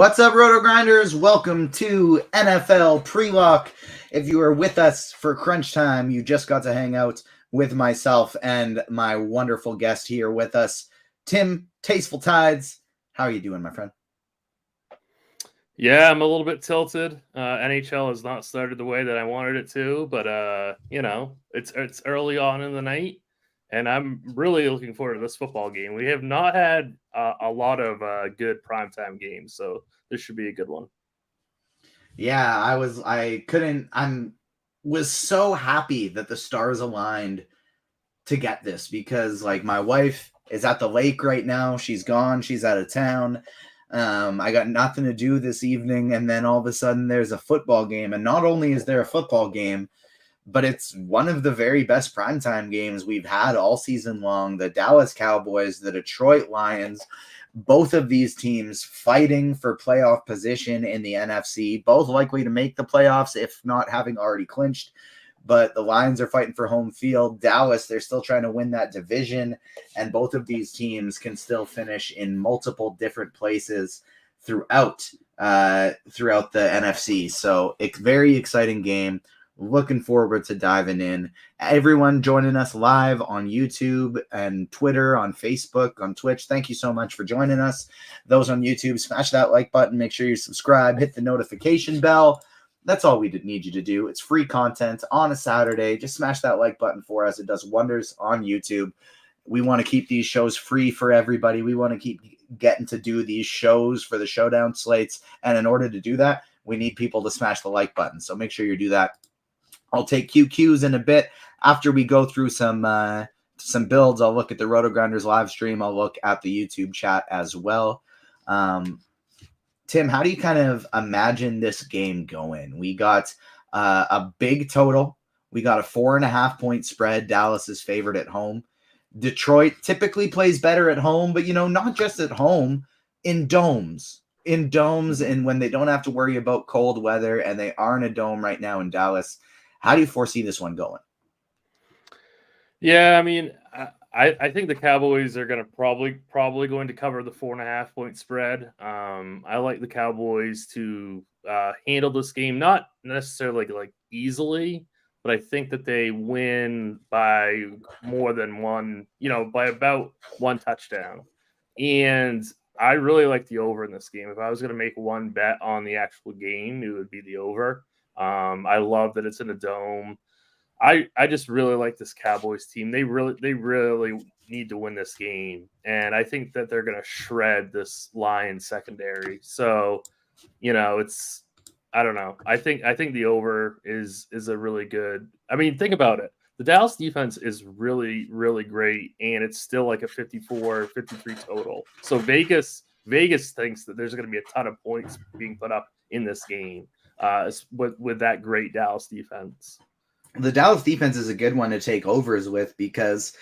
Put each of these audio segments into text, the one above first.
What's up, RotoGrinders? Welcome to NFL Pre-Lock. If you are with us for Crunch Time, you just got to hang out with myself and my wonderful guest here with us, Tim Tasteful Tides. How are you doing, my friend? Yeah, I'm a little bit tilted. NHL has not started the way that I wanted it to, but it's early on in the night, and I'm really looking forward to this football game. We have not had a lot of good primetime games, so this should be a good one. Yeah, I was so happy that the stars aligned to get this because my wife is at the lake right now. She's gone. She's out of town. I got nothing to do this evening. And then all of a sudden there's a football game. And not only is there a football game, but it's one of the very best primetime games we've had all season long. The Dallas Cowboys, the Detroit Lions, both of these teams fighting for playoff position in the NFC, both likely to make the playoffs, if not having already clinched. But the Lions are fighting for home field. Dallas, they're still trying to win that division. And both of these teams can still finish in multiple different places throughout the NFC. So it's a very exciting game. Looking forward to diving in. Everyone joining us live on YouTube and Twitter, on Facebook, on Twitch, thank you so much for joining us. Those on YouTube, smash that like button. Make sure you subscribe. Hit the notification bell. That's all we need you to do. It's free content on a Saturday. Just smash that like button for us. It does wonders on YouTube. We want to keep these shows free for everybody. We want to keep getting to do these shows for the Showdown slates. And in order to do that, we need people to smash the like button. So make sure you do that. I'll take QQs in a bit after we go through some builds. I'll look at the RotoGrinders live stream. I'll look at the YouTube chat as well. Tim, how do you kind of imagine this game going? We got a big total. We got a 4.5 point spread. Dallas is favored at home. Detroit typically plays better at home, but not just at home, in domes. And when they don't have to worry about cold weather, and they are in a dome right now in Dallas. How do you foresee this one going? Yeah, I mean, I think the Cowboys are going to probably going to cover the 4.5 point spread. I like the Cowboys to handle this game, not necessarily like easily, but I think that they win by more than one, by about one touchdown. And I really like the over in this game. If I was going to make one bet on the actual game, it would be the over. I love that it's in a dome. I just really like this Cowboys team. They really need to win this game, and I think that they're going to shred this Lions secondary. So, it's I don't know. I think the over is a really good. I mean, think about it. The Dallas defense is really, really great, and it's still like a 54-53 total. So Vegas thinks that there's going to be a ton of points being put up in this game with that great Dallas defense. The Dallas defense is a good one to take overs with because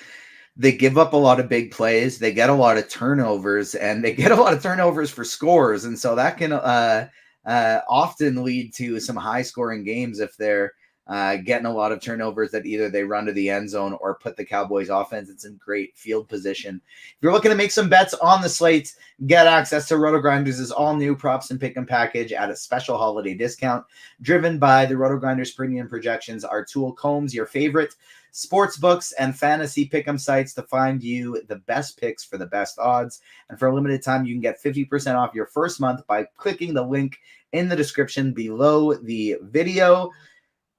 they give up a lot of big plays. They get a lot of turnovers, and they get a lot of turnovers for scores. And so that can often lead to some high-scoring games if they're getting a lot of turnovers that either they run to the end zone or put the Cowboys offense. It's in great field position. If you're looking to make some bets on the slate, get access to RotoGrinders' all-new props and pick'em package at a special holiday discount. Driven by the RotoGrinders premium projections, our tool combs your favorite sports books and fantasy pick'em sites to find you the best picks for the best odds. And for a limited time, you can get 50% off your first month by clicking the link in the description below the video.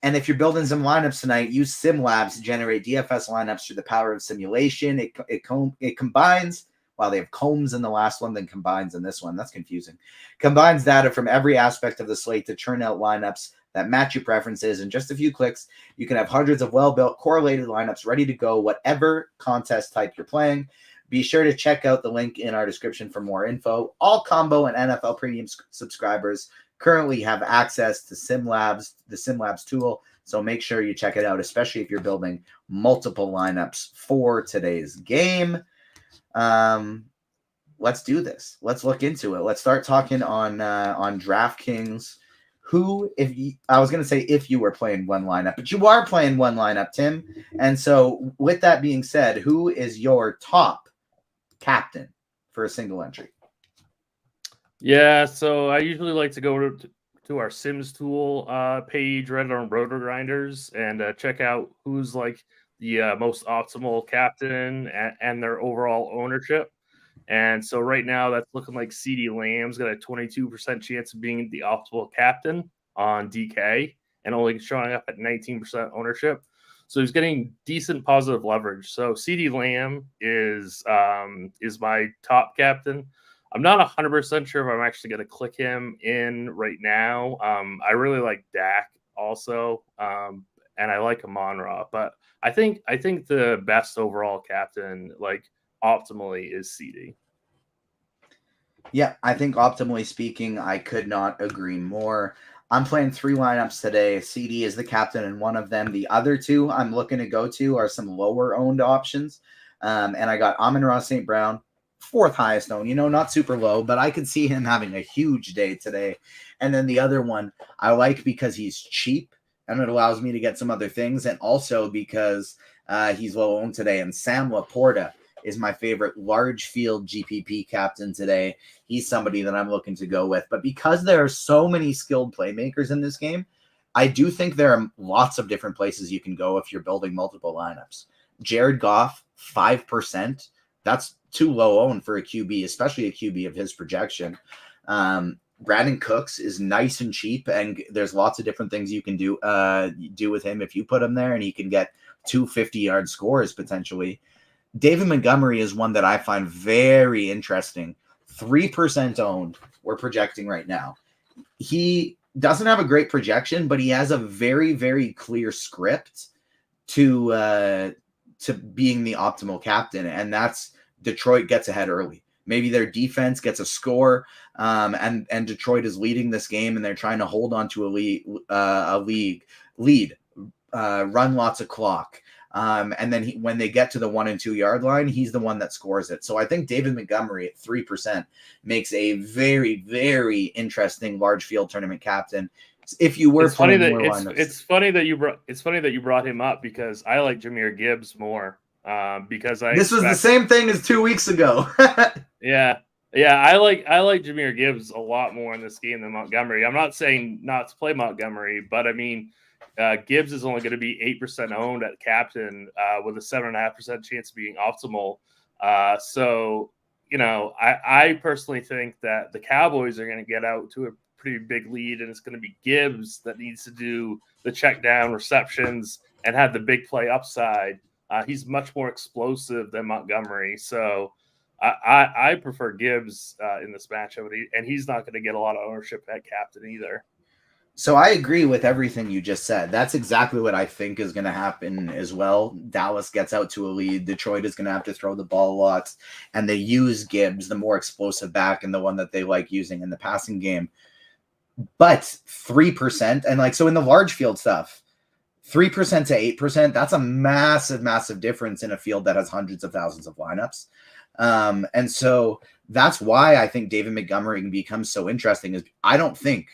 And if you're building some lineups tonight, use SimLabs to generate DFS lineups through the power of simulation. It combines, while they have combs in the last one, then combines in this one. That's confusing. Combines data from every aspect of the slate to churn out lineups that match your preferences. In just a few clicks, you can have hundreds of well-built, correlated lineups ready to go, whatever contest type you're playing. Be sure to check out the link in our description for more info. All Combo and NFL Premium subscribers currently have access to SimLabs, the SimLabs tool. So make sure you check it out, especially if you're building multiple lineups for today's game. Let's do this. Let's look into it. Let's start talking on DraftKings. I was going to say if you were playing one lineup, but you are playing one lineup, Tim. And so with that being said, who is your top captain for a single entry? Yeah, so I usually like to go to our Sims tool page right on RotoGrinders and check out who's like the most optimal captain and their overall ownership. And so right now that's looking like CD Lamb's got a 22% chance of being the optimal captain on DK and only showing up at 19% ownership. So he's getting decent positive leverage. So CD Lamb is my top captain. I'm not 100% sure if I'm actually going to click him in right now. I really like Dak also, and I like Amon-Ra, but I think the best overall captain, like optimally, is CD. Yeah, I think optimally speaking, I could not agree more. I'm playing 3 lineups today. CD is the captain in one of them. The other 2 I'm looking to go to are some lower owned options. And I got Amon-Ra St. Brown, 4th highest owned, not super low, but I could see him having a huge day today. And then the other one I like because he's cheap and it allows me to get some other things. And also because he's low owned today. And Sam Laporta is my favorite large field GPP captain today. He's somebody that I'm looking to go with. But because there are so many skilled playmakers in this game, I do think there are lots of different places you can go if you're building multiple lineups. Jared Goff, 5%. That's too low owned for a QB, especially a QB of his projection. Brandon Cooks is nice and cheap, and there's lots of different things you can do with him if you put him there, and he can get 250-yard scores potentially. David Montgomery is one that I find very interesting. 3% owned, we're projecting right now. He doesn't have a great projection, but he has a very, very clear script to being the optimal captain, and that's Detroit gets ahead early. Maybe their defense gets a score, and Detroit is leading this game, and they're trying to hold on to a lead, run lots of clock. And then when they get to the 1 and 2 yard line, he's the one that scores it. So I think David Montgomery at 3% makes a very, very interesting large field tournament captain. If you were playing more lineups, it's funny that you brought him up because I like Jahmyr Gibbs more. Because this was the same thing as 2 weeks ago. Yeah. I like Jahmyr Gibbs a lot more in this game than Montgomery. I'm not saying not to play Montgomery, but I mean, Gibbs is only going to be 8% owned at captain with a 7.5% chance of being optimal. So, I personally think that the Cowboys are going to get out to a pretty big lead, and it's going to be Gibbs that needs to do the check down receptions and have the big play upside. He's much more explosive than Montgomery. So I prefer Gibbs in this matchup, and he's not going to get a lot of ownership at captain either. So I agree with everything you just said. That's exactly what I think is going to happen as well. Dallas gets out to a lead. Detroit is going to have to throw the ball a lot, and they use Gibbs, the more explosive back and the one that they like using in the passing game. But 3%, and so in the large field stuff, 3% to 8%, that's a massive, massive difference in a field that has hundreds of thousands of lineups. And so that's why I think David Montgomery can become so interesting. Is I don't think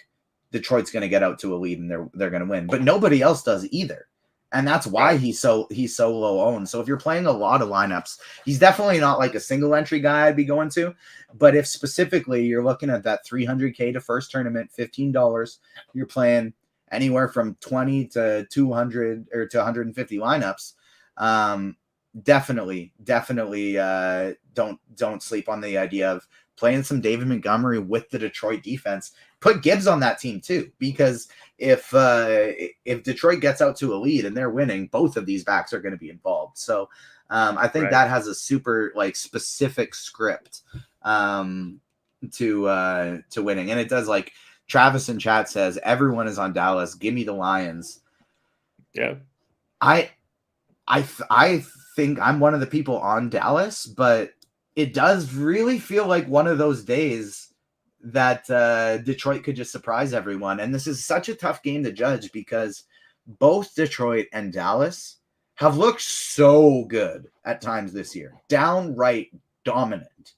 Detroit's going to get out to a lead and they're going to win, but nobody else does either. And that's why he's so low owned. So if you're playing a lot of lineups, he's definitely not like a single entry guy I'd be going to. But if specifically you're looking at that $300K to first tournament, $15, you're playing anywhere from 20 to 200 or to 150 lineups. Definitely don't sleep on the idea of playing some David Montgomery with the Detroit defense. Put Gibbs on that team too, because if Detroit gets out to a lead and they're winning, both of these backs are going to be involved. So I think that has a super specific script to winning, and it does. Like Travis in chat says, everyone is on Dallas. Give me the Lions. Yeah, I think I'm one of the people on Dallas, but it does really feel like one of those days that Detroit could just surprise everyone. And this is such a tough game to judge because both Detroit and Dallas have looked so good at times this year, downright dominant.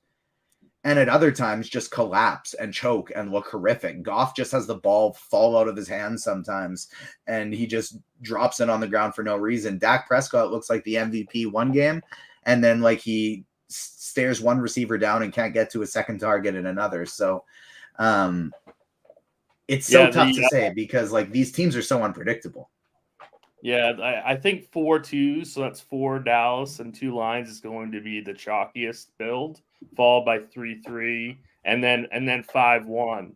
And at other times just collapse and choke and look horrific. Goff just has the ball fall out of his hands sometimes, and he just drops it on the ground for no reason. Dak Prescott looks like the MVP one game, and then he stares one receiver down and can't get to a second target in another. So It's so Yeah, tough to say because like these teams are so unpredictable. Yeah, I think 4-2, so that's 4 Dallas and 2 Lions is going to be the chalkiest build, followed by 3-3, and then 5-1.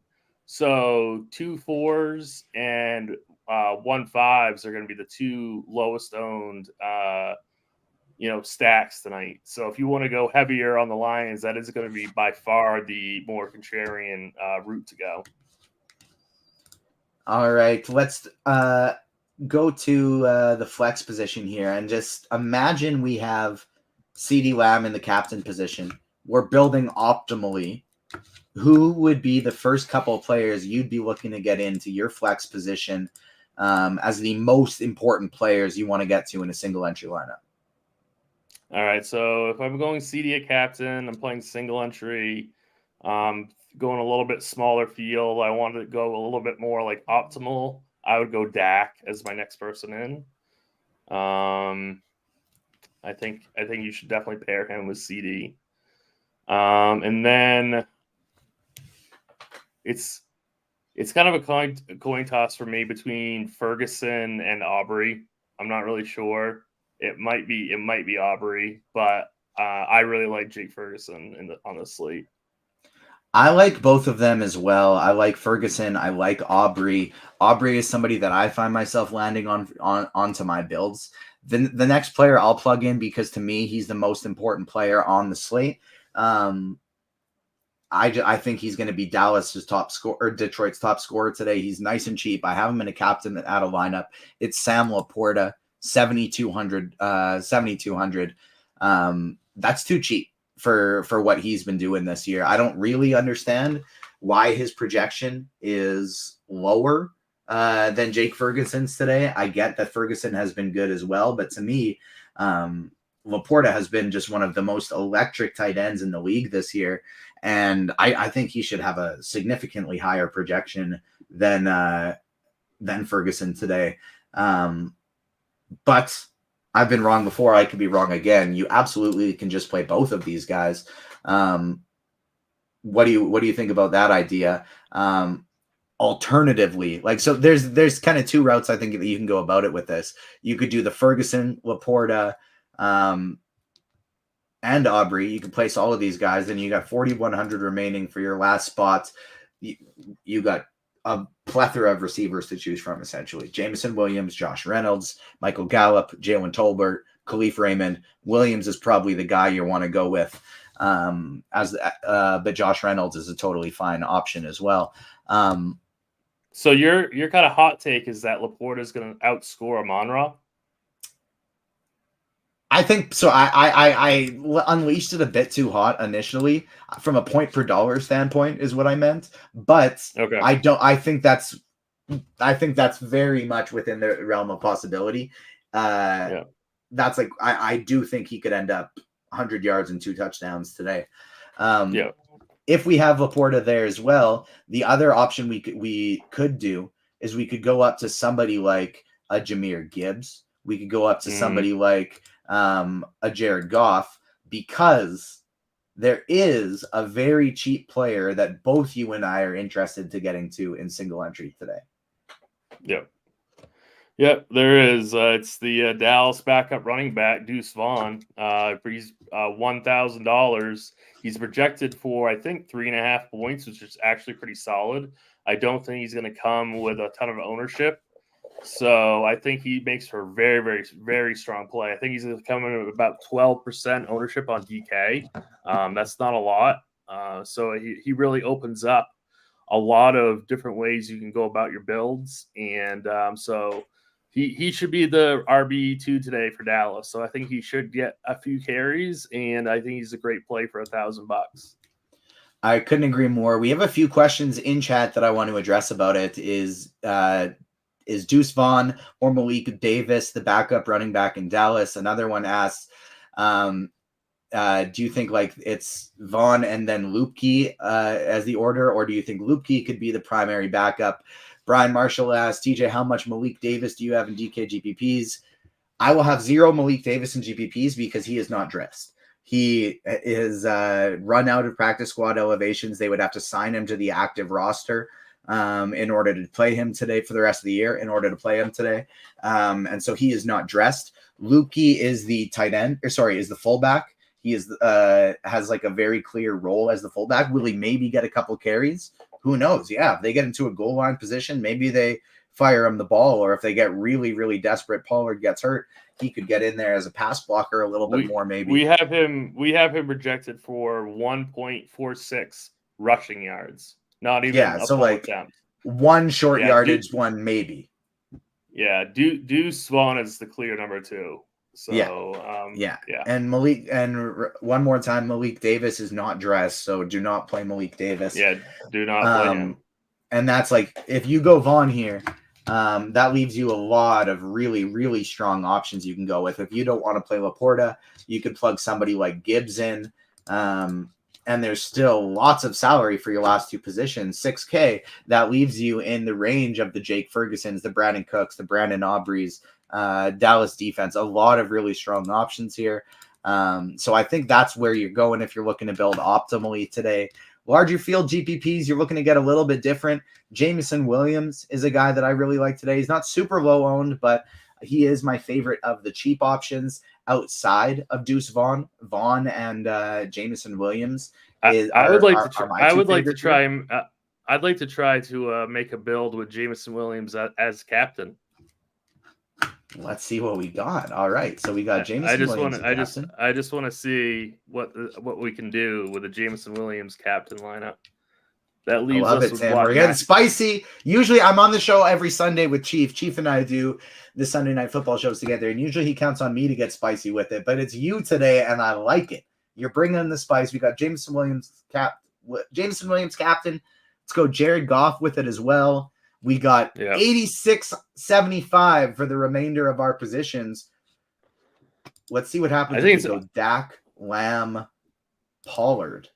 So 2 4s and 1 5s are going to be the 2 lowest owned stacks tonight. So if you want to go heavier on the Lions, that is going to be by far the more contrarian route to go. All right, let's go to the flex position here and just imagine we have CeeDee Lamb in the captain position. We're building optimally. Who would be the first couple of players you'd be looking to get into your flex position as the most important players you want to get to in a single entry lineup? All right, so if I'm going CD at captain, I'm playing single entry, going a little bit smaller field. I wanted to go a little bit more like optimal. I would go Dak as my next person in. I think you should definitely pair him with CD. And then it's kind of a coin toss for me between Ferguson and Aubrey. I'm not really sure. It might be Aubrey, but I really like Jake Ferguson on the slate. I like both of them as well. I like Ferguson. I like Aubrey. Aubrey is somebody that I find myself landing onto my builds. The next player I'll plug in because to me he's the most important player on the slate. I think he's going to be Dallas's top score or Detroit's top scorer today. He's nice and cheap. I have him in a captain out of lineup. It's Sam Laporta, 7,200. 7,200. That's too cheap for what he's been doing this year. I don't really understand why his projection is lower than Jake Ferguson's today. I get that Ferguson has been good as well, but to me, Laporta has been just one of the most electric tight ends in the league this year. And I think he should have a significantly higher projection than Ferguson today. But I've been wrong before. I could be wrong again. You absolutely can just play both of these guys. What do you think about that idea? Alternatively, like, so there's kind of two routes I think that you can go about it with this. You could do the Ferguson, Laporta, and Aubrey. You can place all of these guys, and you got 4,100 remaining for your last spot. You got a plethora of receivers to choose from, essentially. Jameson Williams, Josh Reynolds, Michael Gallup, Jalen Tolbert, Khalif Raymond. Williams is probably the guy you want to go with, but Josh Reynolds is a totally fine option as well. So your kind of hot take is that Laporta is going to outscore Amon-Ra? I think so. I unleashed it a bit too hot initially from a point per dollar standpoint is what I meant, but okay. I think that's very much within the realm of possibility. Yeah. That's like, I do think he could end up 100 yards and 2 touchdowns today. Yeah. If we have Laporta there as well, the other option we could do is we could go up to somebody like a Jahmyr Gibbs. We could go up to somebody like a Jared Goff, because there is a very cheap player that both you and I are interested to getting to in single entry today. Yep, there is. It's the Dallas backup running back, Deuce Vaughn. He's $1,000. He's projected for, I think, 3.5 points, which is actually pretty solid. I don't think he's going to come with a ton of ownership. So I think he makes for a very, very, very strong play. I think he's coming at about 12% ownership on DK. That's not a lot. So he really opens up a lot of different ways you can go about your builds. And so he should be the RB2 today for Dallas. So I think he should get a few carries, and I think he's a great play for $1,000. I couldn't agree more. We have a few questions in chat that I want to address about it. Is Deuce Vaughn or Malik Davis the backup running back in Dallas? Another one asks, do you think like it's Vaughn and then Lupke as the order, or do you think Lupke could be the primary backup? Brian Marshall asks, TJ, how much Malik Davis do you have in DK GPPs? I will have 0 Malik Davis in GPPs because he is not dressed. He is run out of practice squad elevations. They would have to sign him to the active roster in order to play him today for the rest of the year, and so he is not dressed. Lukey is the tight end, is the fullback. He is has like a very clear role as the fullback. Will he maybe get a couple carries? Who knows? Yeah, if they get into a goal line position, maybe they fire him the ball, or if they get really, really desperate, Pollard gets hurt, he could get in there as a pass blocker a little bit more. Maybe we have him projected for 1.46 rushing yards. Not even a so full like attempt. One short yardage, one maybe. Yeah, Deuce Vaughn is the clear number 2. So yeah. And Malik, and one more time, Malik Davis is not dressed, so do not play Malik Davis. Yeah, do not play him. And that's like, if you go Vaughn here, that leaves you a lot of really, really strong options you can go with. If you don't want to play Laporta, you could plug somebody like Gibbs in. And there's still lots of salary for your last 2 positions, $6K. That leaves you in the range of the Jake Fergusons, the Brandon Cooks, the Brandon Aubreys, Dallas defense. A lot of really strong options here. So I think that's where you're going if you're looking to build optimally today. Larger field GPPs, you're looking to get a little bit different. Jameson Williams is a guy that I really like today. He's not super low owned, but he is my favorite of the cheap options outside of Deuce Vaughn and Jameson Williams. I'd like to try to make a build with Jameson Williams as captain. Let's see what we got. All right, so we got Jameson Williams. I just want to see what we can do with the Jameson Williams captain lineup. That leaves us with Tim. We're getting spicy. Usually, I'm on the show every Sunday with Chief. Chief and I do the Sunday Night Football shows together, and usually he counts on me to get spicy with it. But it's you today, and I like it. You're bringing the spice. We got Jameson Williams captain. Let's go Jared Goff with it as well. We got 86.75 for the remainder of our positions. Let's see what happens if we go Dak, Lamb, Pollard.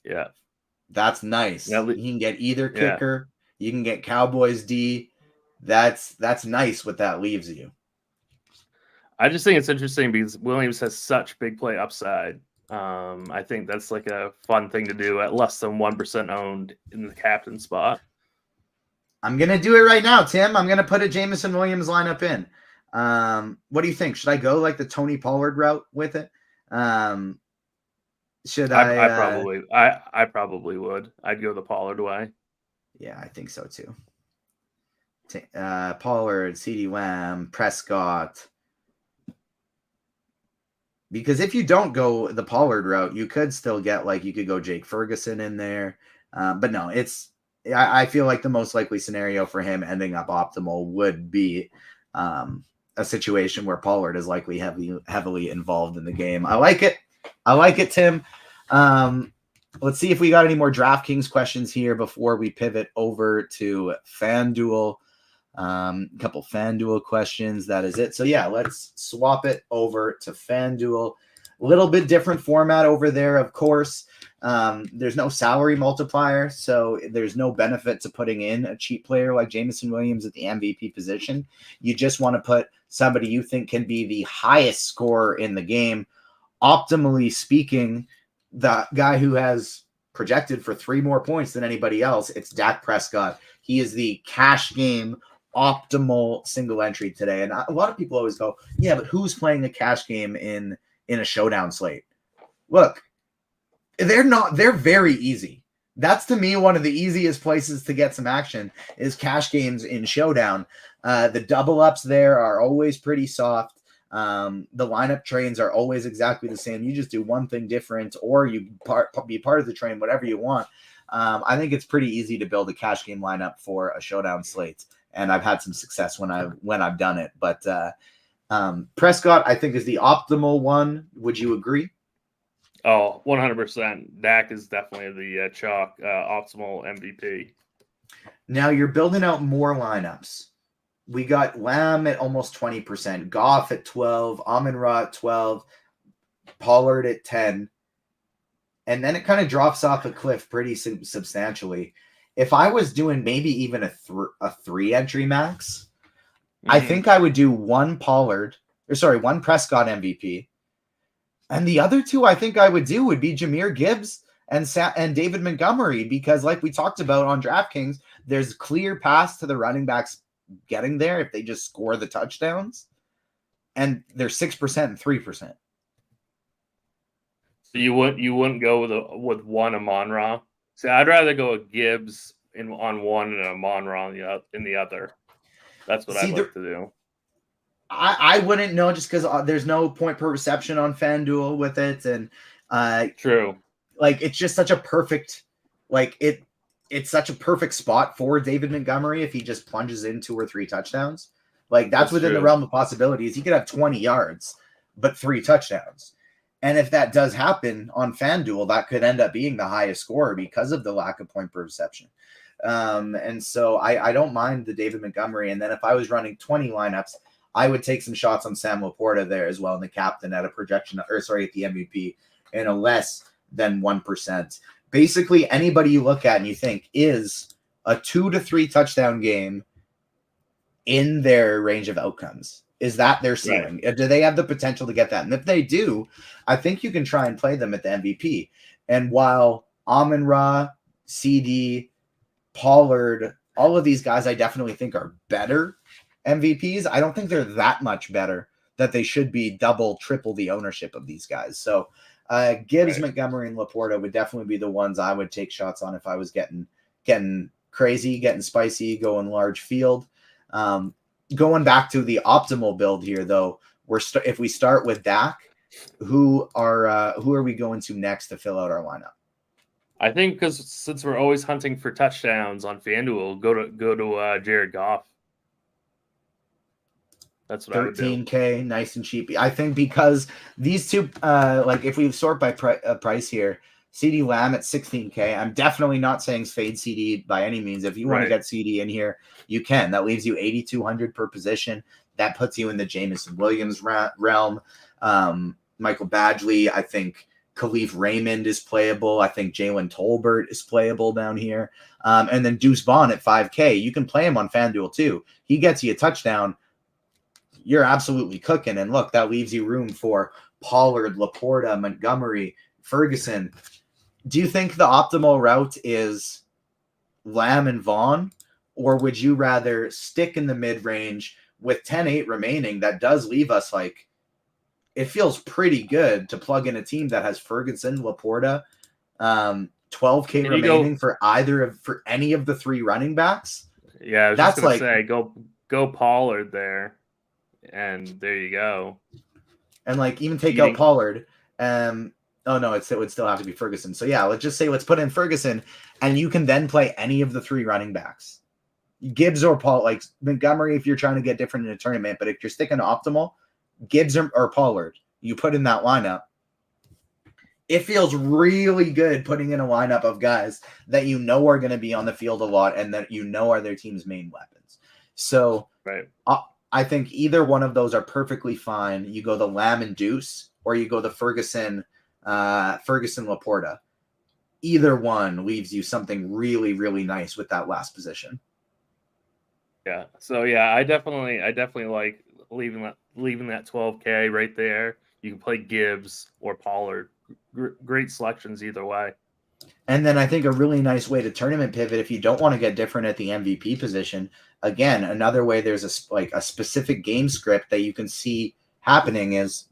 Yeah. That's nice. You can get either kicker. You can get Cowboys D. That's nice what that leaves you. I just think it's interesting because Williams has such big play upside. I think that's like a fun thing to do at less than 1% owned in the captain spot. I'm going to do it right now, Tim. I'm going to put a Jameson Williams lineup in. What do you think? Should I go like the Tony Pollard route with it? Should I? I probably would. I'd go the Pollard way. Yeah, I think so too. Pollard, CeeDee Lamb, Prescott. Because if you don't go the Pollard route, you could still get you could go Jake Ferguson in there. But no, I feel like the most likely scenario for him ending up optimal would be a situation where Pollard is likely heavily involved in the game. I like it, Tim. Let's see if we got any more DraftKings questions here before we pivot over to FanDuel. A couple FanDuel questions. That is it. So yeah, let's swap it over to FanDuel. A little bit different format over there, of course. There's no salary multiplier, so there's no benefit to putting in a cheap player like Jameson Williams at the MVP position. You just want to put somebody you think can be the highest scorer in the game. Optimally speaking, the guy who has projected for 3 more points than anybody else, it's Dak Prescott. He is the cash game optimal single entry today. And a lot of people always go, yeah, but who's playing a cash game in a showdown slate? Look, they're very easy. That's to me one of the easiest places to get some action is cash games in showdown. The double ups there are always pretty soft. The lineup trains are always exactly the same. You just do one thing different, or you be part of the train, whatever you want. I think it's pretty easy to build a cash game lineup for a showdown slate, and I've had some success when I've done it. But Prescott, I think, is the optimal one. Would you agree? Oh, 100%. Dak is definitely the chalk optimal MVP. Now you're building out more lineups. We got Lamb at almost 20%, Goff at 12, Amon-Ra at 12, Pollard at 10. And then it kind of drops off a cliff pretty substantially. If I was doing maybe even a 3-entry max, I think I would do one Prescott MVP, And the other two I think I would do would be Jahmyr Gibbs and David Montgomery, because like we talked about on DraftKings, there's clear paths to the running backs getting there if they just score the touchdowns. And they're 6% and 3%. So you wouldn't go with one Amon-Ra? See, I'd rather go with Gibbs on one and Amon-Ra in the other. That's what I'd like to do. I wouldn't know, just because there's no point per reception on FanDuel with it, and true. Like it's just such a perfect, it's such a perfect spot for David Montgomery if he just plunges in 2 or 3 touchdowns. Like that's within true. the realm of possibilities. He could have 20 yards, but 3 touchdowns. And if that does happen on FanDuel, that could end up being the highest score because of the lack of point per reception. And so I don't mind the David Montgomery. And then if I was running 20 lineups, I would take some shots on Sam Laporta there as well, and the captain at a projection, at the MVP in a less than 1%. Basically, anybody you look at and you think is a 2 to 3 touchdown game in their range of outcomes. Is that their ceiling? Right. Do they have the potential to get that? And if they do, I think you can try and play them at the MVP. And while Amon-Ra, CD, Pollard, all of these guys I definitely think are better MVPs, I don't think they're that much better that they should be double, triple the ownership of these guys. So Gibbs, right, Montgomery, and Laporta would definitely be the ones I would take shots on if I was getting crazy, getting spicy, going large field. Going back to the optimal build here, though, if we start with Dak, who are we going to next to fill out our lineup? I think because since we're always hunting for touchdowns on FanDuel, go to Jared Goff. That's what 13K, nice and cheap. I think because these two, if we sort by price here, CD Lamb at 16K. I'm definitely not saying fade CD by any means. If you want to get CD in here, you can. That leaves you 8,200 per position. That puts you in the Jameson Williams realm. Michael Badgley, I think Khalif Raymond is playable. I think Jalen Tolbert is playable down here. And then Deuce Vaughn at 5K. You can play him on FanDuel too. He gets you a touchdown. You're absolutely cooking. And look, that leaves you room for Pollard, Laporta, Montgomery, Ferguson. Do you think the optimal route is Lamb and Vaughn, or would you rather stick in the mid-range with 10-8 remaining? That does leave us it feels pretty good to plug in a team that has Ferguson, Laporta, 12K remaining for any of the 3 running backs. Yeah, I was just going to say, go Pollard there, and there you go. And even take out Pollard. Oh, no, it would still have to be Ferguson. So, yeah, let's put in Ferguson, and you can then play any of the 3 running backs. Gibbs or Paul, Montgomery if you're trying to get different in a tournament, but if you're sticking to optimal, Gibbs or Pollard, you put in that lineup. It feels really good putting in a lineup of guys that you know are going to be on the field a lot and that you know are their team's main weapons. So I think either one of those are perfectly fine. You go the Lamb and Deuce, or you go the Ferguson Laporta. Either one leaves you something really, really nice with that last position. Yeah. So yeah, I definitely like leaving that 12K right there. You can play Gibbs or Pollard. Great selections either way. And then I think a really nice way to tournament pivot, if you don't want to get different at the MVP position, again, another way there's a specific game script that you can see happening is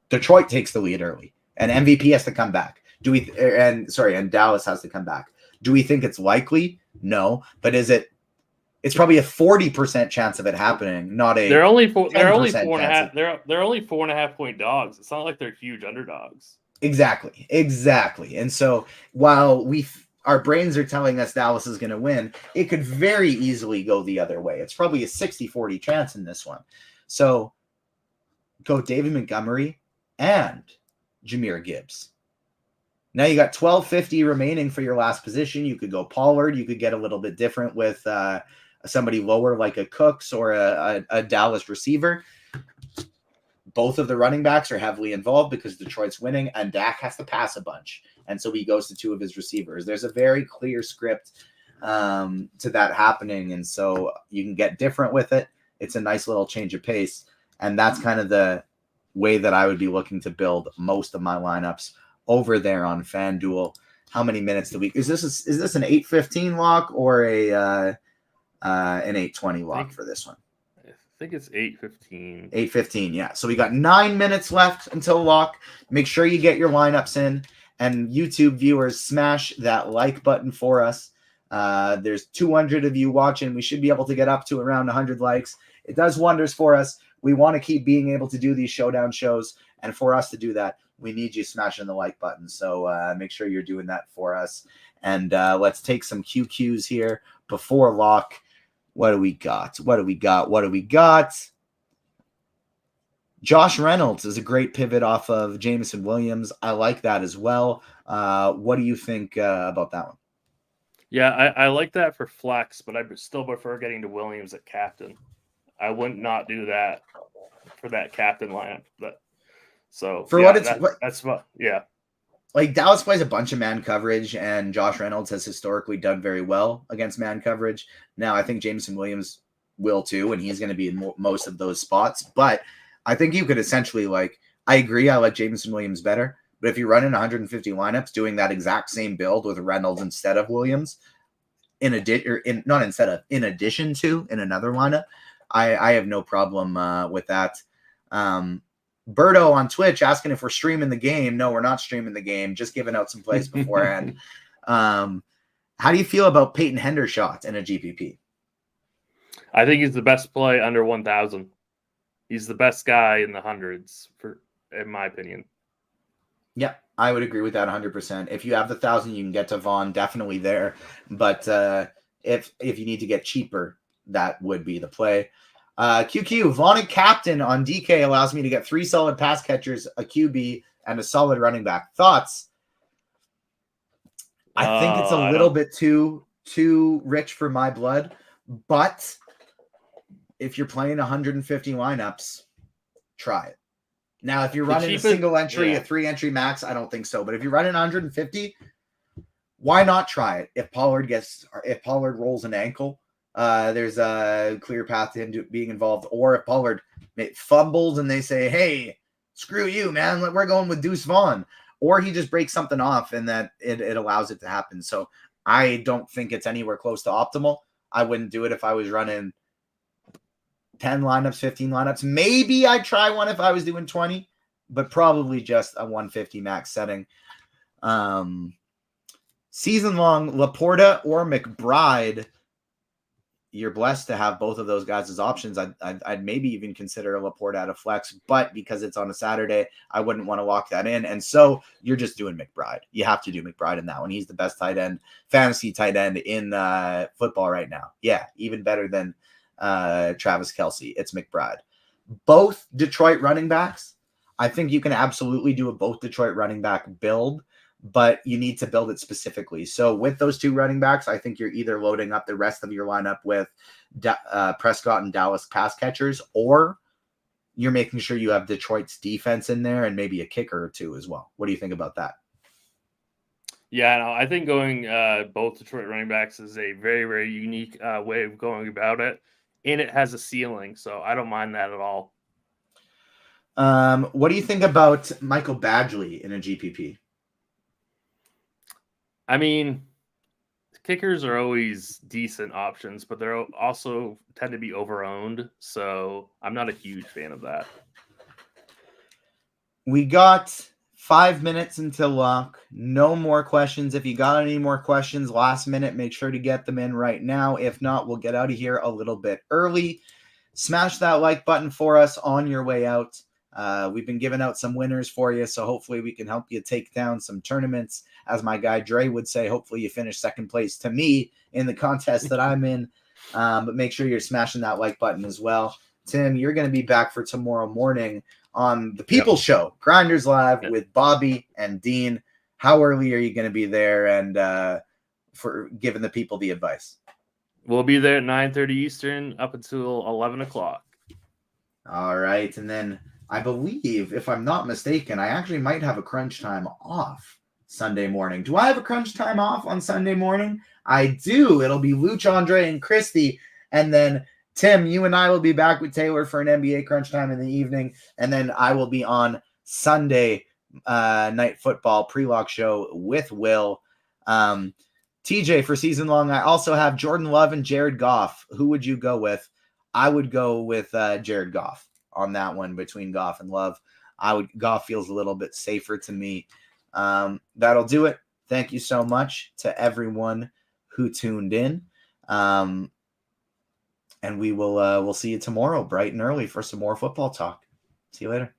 Detroit takes the lead early and MVP has to come back. And Dallas has to come back. Do we think it's likely? No, but it's probably a 40% chance of it happening, not a. They're only 4.5. They're only 4.5 point dogs. It's not like they're huge underdogs. Exactly. And so while our brains are telling us Dallas is going to win, it could very easily go the other way. It's probably a 60-40 chance in this one. So go David Montgomery and Jahmyr Gibbs. Now you got 1250 remaining for your last position. You could go Pollard. You could get a little bit different with somebody lower like a Cooks or a Dallas receiver. Both of the running backs are heavily involved because Detroit's winning and Dak has to pass a bunch. And so he goes to 2 of his receivers. There's a very clear script to that happening. And so you can get different with it. It's a nice little change of pace. And that's kind of way that I would be looking to build most of my lineups over there on FanDuel. How many minutes do we? Is this an 8:15 lock or an 8:20 lock for this one? I think it's 8:15. 8:15, yeah. So we got 9 minutes left until lock. Make sure you get your lineups in, and YouTube viewers, smash that like button for us. There's 200 of you watching. We should be able to get up to around 100 likes. It does wonders for us. We want to keep being able to do these showdown shows, and for us to do that, we need you smashing the like button. So make sure you're doing that for us. And let's take some QQs here before lock. What do we got? Josh Reynolds is a great pivot off of Jameson Williams. I like that as well. What do you think about that one? Yeah, I like that for flex, but I still prefer getting to Williams at captain. I wouldn't not do that for that captain lineup. That's what. Like Dallas plays a bunch of man coverage, and Josh Reynolds has historically done very well against man coverage. Now, I think Jameson Williams will too, and he's going to be in most of those spots. But I think you could essentially I agree, I like Jameson Williams better. But if you run in 150 lineups doing that exact same build with Reynolds instead of Williams, in addition to in another lineup, I have no problem with that. Berto on Twitch asking if we're streaming the game. No, we're not streaming the game. Just giving out some plays beforehand. How do you feel about Peyton Hendershot in a GPP? I think he's the best play under 1,000. He's the best guy in the hundreds, in my opinion. Yeah, I would agree with that 100%. If you have the 1,000, you can get to Vaughn, definitely there. But if you need to get cheaper, that would be the play. QQ, Vaughn and captain on DK allows me to get 3 solid pass catchers, a QB, and a solid running back. Thoughts? I think it's a little bit too rich for my blood, but if you're playing 150 lineups, try it. Now, if you're running a single entry, a 3-entry max, I don't think so. But if you're running 150, why not try it? If Pollard rolls an ankle, there's a clear path to him being involved. Or if Pollard fumbles and they say, hey, screw you, man, we're going with Deuce Vaughn. Or he just breaks something off and that it allows it to happen. So I don't think it's anywhere close to optimal. I wouldn't do it if I was running 10 lineups, 15 lineups. Maybe I'd try one if I was doing 20, but probably just a 150 max setting. Season long, Laporta or McBride. You're blessed to have both of those guys as options. I'd maybe even consider a Laporta at a flex, but because it's on a Saturday, I wouldn't want to lock that in. And so you're just doing McBride. You have to do McBride in that one. He's the best fantasy tight end in football right now. Yeah, even better than Travis Kelce. It's McBride. Both Detroit running backs. I think you can absolutely do a both Detroit running back build, but you need to build it specifically. So with those 2 running backs, I think you're either loading up the rest of your lineup with Prescott and Dallas pass catchers, or you're making sure you have Detroit's defense in there and maybe a kicker or 2 as well. What do you think about that? Yeah, no, I think going both Detroit running backs is a very, very unique way of going about it. And it has a ceiling, so I don't mind that at all. What do you think about Michael Badgley in a GPP? I mean, kickers are always decent options, but they're also tend to be overowned, so I'm not a huge fan of that. We got 5 minutes until lock. No more questions. If you got any more questions last minute, make sure to get them in right now. If not, we'll get out of here a little bit early. Smash that like button for us on your way out. We've been giving out some winners for you, so hopefully we can help you take down some tournaments. As my guy Dre would say, hopefully you finish second place to me in the contest that I'm in. But make sure you're smashing that like button as well. Tim, you're going to be back for tomorrow morning on the People Show, Grinders Live with Bobby and Dean. How early are you going to be there and for giving the people the advice? We'll be there at 9:30 Eastern up until 11 o'clock. All right. And then I believe, if I'm not mistaken, I actually might have a crunch time off Sunday morning. Do I have a crunch time off on Sunday morning? I do. It'll be Luch, Andre, and Christy. And then Tim, you and I will be back with Taylor for an NBA Crunch Time in the evening, and then I will be on Sunday Night Football pre-lock show with Will. TJ, for season long, I also have Jordan Love and Jared Goff. Who would you go with? I would go with Jared Goff on that one between Goff and Love. Goff feels a little bit safer to me. That'll do it. Thank you so much to everyone who tuned in. And we'll see you tomorrow bright and early for some more football talk. See you later.